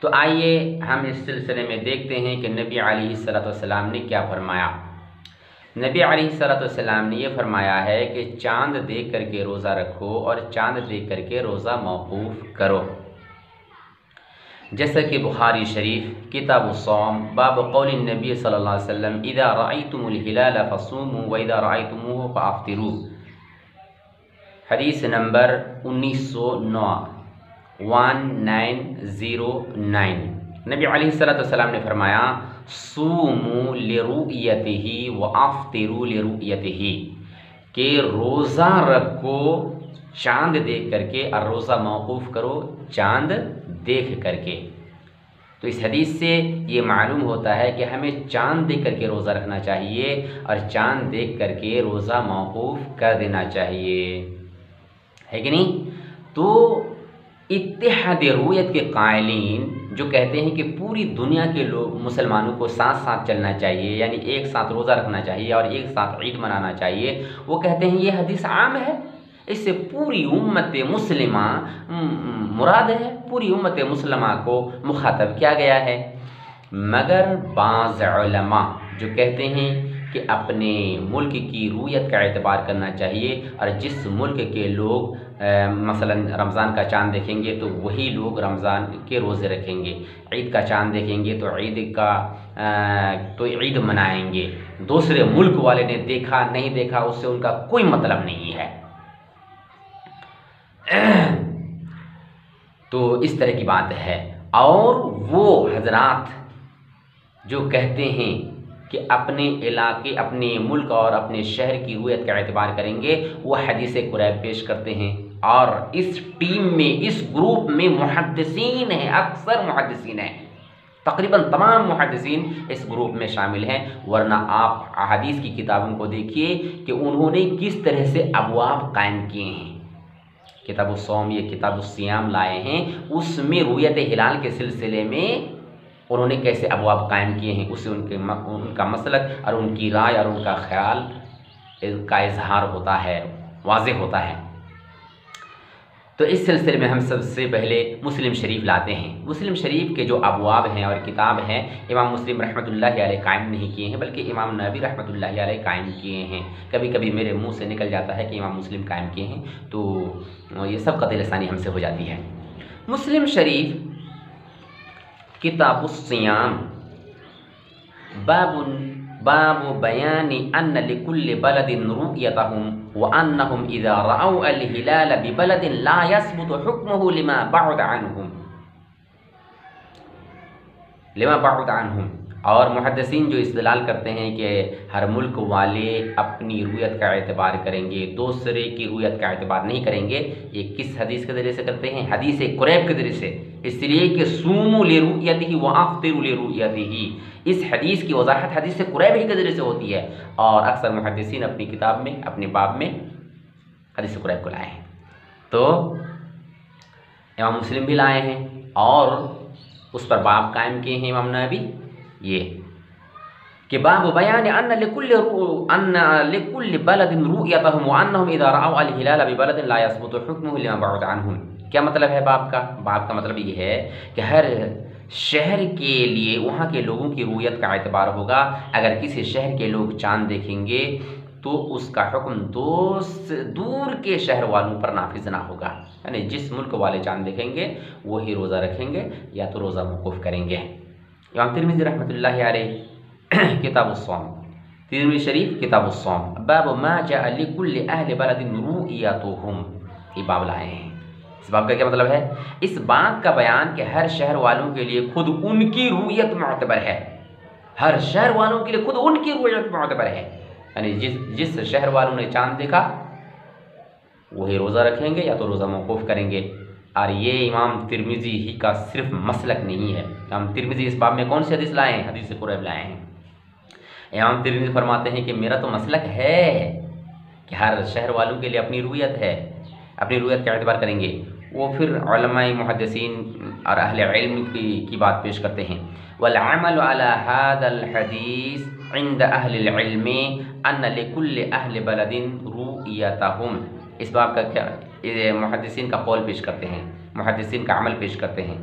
تو آئیے ہم اس سلسلے میں دیکھتے ہیں کہ نبی علیہ الصلوۃ والسلام نے کیا فرمایا۔ نبی علیہ الصلوۃ والسلام نے یہ فرمایا ہے کہ چاند دیکھ کر کے روزہ رکھو اور چاند دیکھ کر کے روزہ موقوف کرو، جیسا کہ بخاری شریف کتاب الصوم باب قول النبی صلی اللہ علیہ وسلم اذا رأیتم الہلال فصوموا واذا رأیتموہ فافطروا، حدیث نمبر 1909 نبی علیہ السلام نے فرمایا صوموا لرؤیتہ وافطروا لرؤیتہ، کہ روزہ رکھو چاند دیکھ کر کے اور روزہ موقوف کرو چاند دیکھ کر کے۔ تو اس حدیث سے یہ معلوم ہوتا ہے کہ ہمیں چاند دیکھ کر کے روزہ رکھنا چاہیے اور چاند دیکھ کر کے روزہ موقوف کر دینا چاہیے، ہے کہ نہیں؟ تو اتحاد رؤیت کے قائلین جو کہتے ہیں کہ پوری دنیا کے لوگ مسلمانوں کو ساتھ ساتھ چلنا چاہیے، یعنی ایک ساتھ روزہ رکھنا چاہیے اور ایک ساتھ عید منانا چاہیے، وہ کہتے ہیں یہ حدیث عام ہے، اس سے پوری امت مسلمہ مراد ہے، پوری امت مسلمہ کو مخاطب کیا گیا ہے۔ مگر بعض علماء جو کہتے ہیں کہ اپنے ملک کی رویت کا اعتبار کرنا چاہیے اور جس ملک کے لوگ مثلا رمضان کا چاند دیکھیں گے تو وہی لوگ رمضان کے روزے رکھیں گے، عید کا چاند دیکھیں گے تو عید منائیں گے، دوسرے ملک والے نے دیکھا نہیں دیکھا اس سے ان کا کوئی مطلب نہیں ہے۔ تو اس طرح کی بات ہے۔ اور وہ حضرات جو کہتے ہیں کہ اپنے علاقے، اپنے ملک اور اپنے شہر کی رویت کا اعتبار کریں گے، وہ حدیث قریب پیش کرتے ہیں، اور اس ٹیم میں، اس گروپ میں محدثین ہیں، اکثر محدثین ہیں، تقریباً تمام محدثین اس گروپ میں شامل ہیں۔ ورنہ آپ احادیث کی کتابوں کو دیکھیے کہ انہوں نے کس طرح سے ابواب قائم کیے ہیں۔ کتاب الصوم، یہ کتاب الصیام لائے ہیں، اس میں رویت ہلال کے سلسلے میں انہوں نے کیسے ابواب قائم کیے ہیں، اس سے ان کا مسلک اور ان کی رائے اور ان کا خیال کا اظہار ہوتا ہے، واضح ہوتا ہے۔ تو اس سلسلے میں ہم سب سے پہلے مسلم شریف لاتے ہیں۔ مسلم شریف کے جو ابواب ہیں اور کتاب ہیں، امام مسلم رحمۃ اللہ علیہ قائم نہیں کیے ہیں، بلکہ امام نووی رحمۃ اللہ علیہ قائم کیے ہیں۔ کبھی کبھی میرے منہ سے نکل جاتا ہے کہ امام مسلم قائم کیے ہیں، تو یہ سب قطع لسانی ہم سے ہو جاتی ہے۔ مسلم شریف کتاب الصیام باب بیان ان لکل بلد رؤیتهم وانهم اذا رأوا الہلال ببلد لا يثبت حکمه لما بعد عنهم۔ اور محدثین جو استدلال کرتے ہیں کہ ہر ملک والے اپنی رویت کا اعتبار کریں گے، دوسرے کی رویت کا اعتبار نہیں کریں گے، یہ کس حدیث کے ذریعے سے کرتے ہیں؟ حدیث قریب کے ذریعے سے، اس لیے کہ صوموا لرؤیتہ وافطروا لرؤیتہ، اس حدیث کی وضاحت حدیث قریب ہی کے ذریعے سے ہوتی ہے، اور اکثر محدثین اپنی کتاب میں، اپنے باب میں حدیث قریب کو لائے ہیں۔ تو امام مسلم بھی لائے ہیں اور اس پر باب قائم کیے ہیں امام نووی، یہ کہ باب بیان ان لکل بلد رؤیتهم وانهم اذا رأوا الہلال ببلد لا يثبت حکمه لما بعد عنهم۔ کیا مطلب ہے باب کا؟ باب کا مطلب یہ ہے کہ ہر شہر کے لیے وہاں کے لوگوں کی رویت کا اعتبار ہوگا۔ اگر کسی شہر کے لوگ چاند دیکھیں گے تو اس کا حکم دور کے شہر والوں پر نافذ نہ ہوگا، یعنی جس ملک والے چاند دیکھیں گے وہی روزہ رکھیں گے یا تو روزہ موقوف کریں گے۔ امام ترمذی رحمۃ اللہ علیہ کتاب الصوم، ترمذی شریف کتاب الصوم باب ما جاء لکل اہل بلد رؤیتهم، یہ باب لائے ہیں۔ اس باب کا کیا مطلب ہے؟ اس بات کا بیان کہ ہر شہر والوں کے لیے خود ان کی رویت معتبر ہے، ہر شہر والوں کے لیے خود ان کی رویت معتبر ہے، یعنی جس شہر والوں نے چاند دیکھا وہی روزہ رکھیں گے یا تو روزہ موقوف کریں گے۔ اور یہ امام ترمذی ہی کا صرف مسلک نہیں ہے، امام ترمذی اس باب میں کون سی حدیث لائے ہیں؟ حدیث قریب لائے ہیں۔ امام ترمذی فرماتے ہیں کہ میرا تو مسلک ہے کہ ہر شہر والوں کے لیے اپنی رویت ہے، اپنی رویت کا اعتبار کریں گے۔ وہ پھر علماء محدثین اور اہل علم کی بات پیش کرتے ہیں۔ والعمل على هذا الحديث عند اہل العلم ان لكل اہل بلد رؤیتهم، اس باب کا کیا محدثین کا قول پیش کرتے ہیں، محدثین کا عمل پیش کرتے ہیں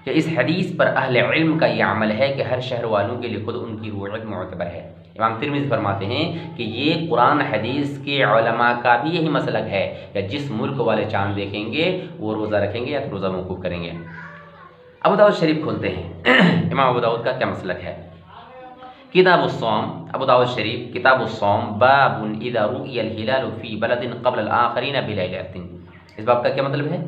کہ اس حدیث پر اہل علم کا یہ عمل ہے کہ ہر شہر والوں کے لیے خود ان کی روایت معتبر ہے۔ امام ترمذی فرماتے ہیں کہ یہ قرآن حدیث کے علماء کا بھی یہی مسلک ہے کہ جس ملک والے چاند دیکھیں گے وہ روزہ رکھیں گے یا تو روزہ موقوف کریں گے۔ ابو داؤد شریف کھولتے ہیں، امام ابو داؤد کا کیا مسلک ہے؟ کتاب الصوم، ابو داؤد شریف کتاب الصوم، باب اذا رؤی الہلال فی بلد قبل الآخرین بلیلۃ۔ اس باب کا کیا مطلب ہے؟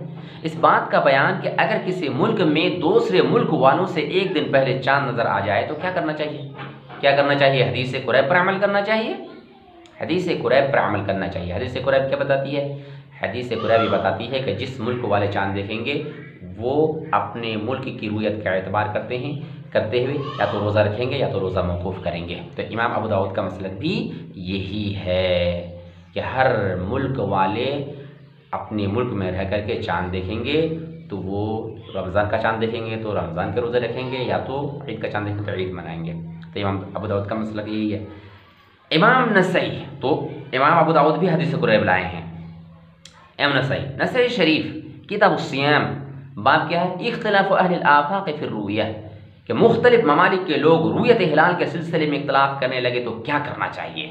اس بات کا بیان کہ اگر کسی ملک میں دوسرے ملک والوں سے ایک دن پہلے چاند نظر آ جائے تو کیا کرنا چاہیے؟ کیا کرنا چاہیے؟ حدیث قریب پر عمل کرنا چاہیے، حدیث قریب پر عمل کرنا چاہیے۔ حدیث قریب کیا بتاتی ہے؟ حدیث قریب یہ بتاتی ہے کہ جس ملک والے چاند دیکھیں گے وہ اپنے ملک کی رویت کا اعتبار کرتے ہوئے یا تو روزہ رکھیں گے یا تو روزہ موقوف کریں گے۔ تو امام ابو داؤد کا مسلک بھی یہی ہے کہ ہر ملک والے اپنے ملک میں رہ کر کے چاند دیکھیں گے تو وہ رمضان کا چاند دیکھیں گے تو رمضان کے روزے رکھیں گے، یا تو عید کا چاند دیکھیں گے تو عید منائیں گے۔ تو امام ابو داؤد کا مسلک یہی ہے۔ امام نسائی، تو امام ابو داؤد بھی حدیث قریب لائے ہیں۔ امام نسائی شریف کتاب الصیام، باب کیا ہے؟ اختلاف اہل الآفاق فی الرؤیہ، کہ مختلف ممالک کے لوگ رویت ہلال کے سلسلے میں اختلاف کرنے لگے تو کیا کرنا چاہیے؟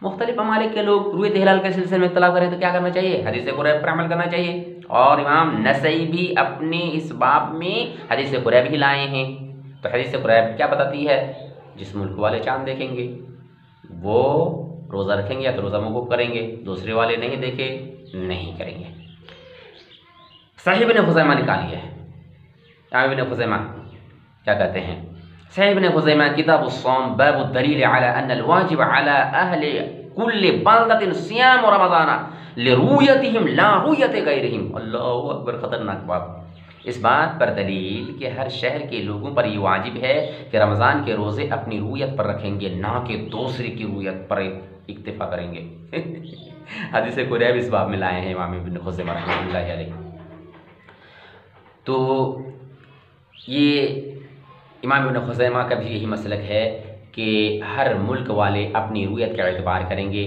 مختلف ممالک کے لوگ رویت ہلال کے سلسلے میں اختلاف کریں تو کیا کرنا چاہیے؟ حدیث قریب پر عمل کرنا چاہیے۔ اور امام نسائی بھی اپنے اس باب میں حدیث قریب ہی لائے ہیں۔ تو حدیث قریب کیا بتاتی ہے؟ جس ملک والے چاند دیکھیں گے وہ روزہ رکھیں گے یا تو روزہ موقوف کریں گے، دوسرے والے نہیں دیکھے نہیں کریں گے۔ صحیح ابن خزیمہ نکالیے، ابن خزیمہ کیا کہتے ہیں؟ صحیح ابن خزیمہ کتاب الصوم، باب الدلیل علی ان الواجب علی اہل کل بلدۃ صیام رمضان لرؤیتہم لا رؤیت غیرہم۔ اللہ اکبر، خطرناک بات۔ اس بات پر دلیل کہ ہر شہر کے لوگوں پر یہ واجب ہے کہ رمضان کے روزے اپنی رویت پر رکھیں گے، نہ کہ دوسرے کی رویت پر اکتفا کریں گے۔ حدیث قریب اس باب میں لائے ہیں امام ابن خزیمہ رحمۃ اللہ علیہ۔ تو یہ امام ابن خزیمہ کا بھی یہی مسلک ہے کہ ہر ملک والے اپنی رویت کا اعتبار کریں گے۔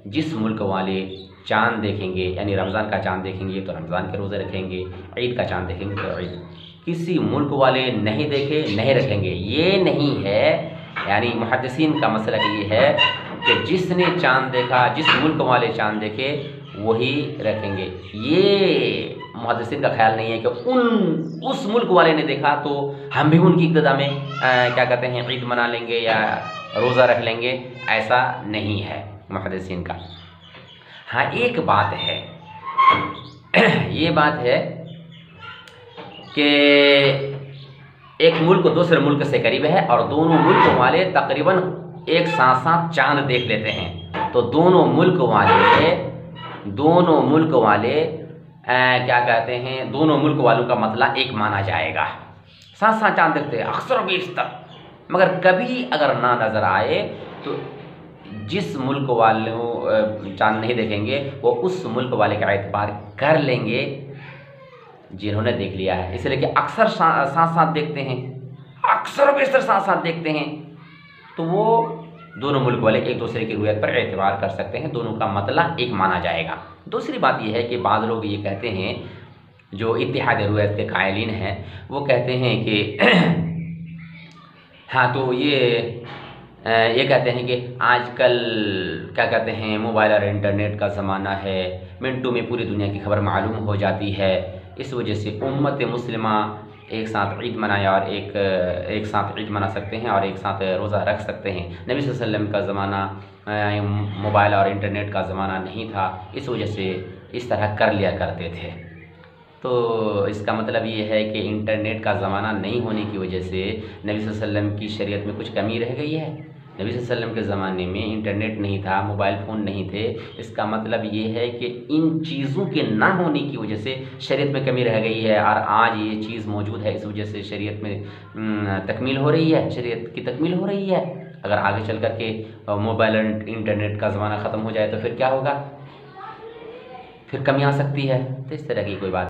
جس ملک والے چاند دیکھیں گے، یعنی رمضان کا چاند دیکھیں گے تو رمضان کے روزے رکھیں گے، عید کا چاند دیکھیں گے تو عید۔ کسی ملک والے نہیں دیکھے نہیں رکھیں گے، یہ نہیں ہے۔ یعنی محدثین کا مسلک یہ ہے کہ جس نے چاند دیکھا، جس ملک والے چاند دیکھے وہی رکھیں گے۔ یہ محدثین کا خیال نہیں ہے کہ اس ملک والے نے دیکھا تو ہم بھی ان کی ابتدا میں کیا کہتے ہیں عید منا لیں گے یا روزہ رکھ لیں گے، ایسا نہیں ہے محدثین کا۔ ہاں ایک بات ہے، یہ بات ہے کہ ایک ملک دوسرے ملک سے قریب ہے اور دونوں ملک والے تقریباً ایک ساتھ چاند دیکھ لیتے ہیں، تو دونوں ملک والے کیا کہتے ہیں، دونوں ملک والوں کا مطلع ایک مانا جائے گا۔ ساتھ چاند دیکھتے ہیں اکثر و بیشتر، مگر کبھی اگر نہ نظر آئے تو جس ملک والوں چاند نہیں دیکھیں گے وہ اس ملک والے کا اعتبار کر لیں گے جنہوں نے دیکھ لیا ہے، اس لیے کہ اکثر ساتھ دیکھتے ہیں، اکثر و بیشتر ساتھ دیکھتے ہیں، تو وہ دونوں ملک والے ایک دوسرے کی رویت پر اعتبار کر سکتے ہیں، دونوں کا مطلع ایک مانا جائے گا۔ دوسری بات یہ ہے کہ بعض لوگ یہ کہتے ہیں، جو اتحاد رویت کے قائلین ہیں، وہ کہتے ہیں کہ ہاں تو یہ کہتے ہیں کہ آج کل کیا کہتے ہیں موبائل اور انٹرنیٹ کا زمانہ ہے، منٹوں میں پوری دنیا کی خبر معلوم ہو جاتی ہے، اس وجہ سے امت مسلمہ ایک ساتھ عید منائے اور ایک ساتھ عید منا سکتے ہیں اور ایک ساتھ روزہ رکھ سکتے ہیں۔ نبی صلی اللہ علیہ وسلم کا زمانہ موبائل اور انٹرنیٹ کا زمانہ نہیں تھا، اس وجہ سے اس طرح کر لیا کرتے تھے۔ تو اس کا مطلب یہ ہے کہ انٹرنیٹ کا زمانہ نہیں ہونے کی وجہ سے نبی صلی اللہ علیہ وسلم کی شریعت میں کچھ کمی رہ گئی ہے۔ نبی صلی اللہ علیہ وسلم کے زمانے میں انٹرنیٹ نہیں تھا، موبائل فون نہیں تھے، اس کا مطلب یہ ہے کہ ان چیزوں کے نہ ہونے کی وجہ سے شریعت میں کمی رہ گئی ہے، اور آج یہ چیز موجود ہے، اس وجہ سے شریعت میں تکمیل ہو رہی ہے، شریعت کی تکمیل ہو رہی ہے۔ اگر آگے چل کر کے موبائل اور انٹرنیٹ کا زمانہ ختم ہو جائے تو پھر کیا ہوگا؟ پھر کمی آ سکتی ہے۔ تو اس طرح کی کوئی بات